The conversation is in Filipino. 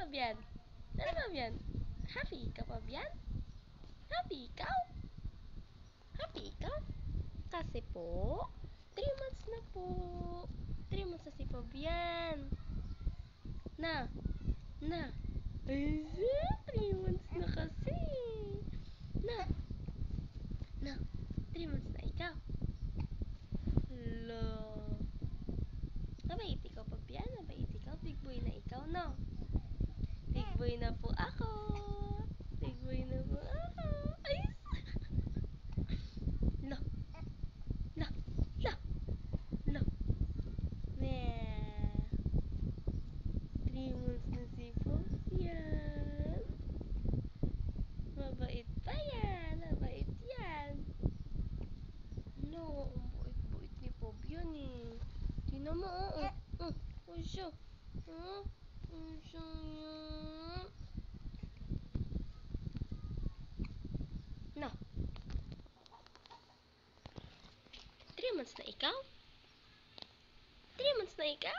Fabian? Ano, Fabian? Happy ka, Fabian? Happy ikaw? Happy ikaw? Kasi po, 3 months na po. 3 months na si Fabian. Na. 3 months na kasi. Na. 3 months na ikaw. Hello. Mabait ikaw, Fabian. Mabait ikaw. Big boy na ikaw, no? Big boy na po ako. Big boy na po ako. Ay! No. Meh. 3 months na si Fabian. Mabait pa yan. Mabait yan. No, ang bait-bait ni Fabian eh. Tingnan mo, oh siya. Oh siya yan. No. 3 months na ikaw? 3 months na ikaw?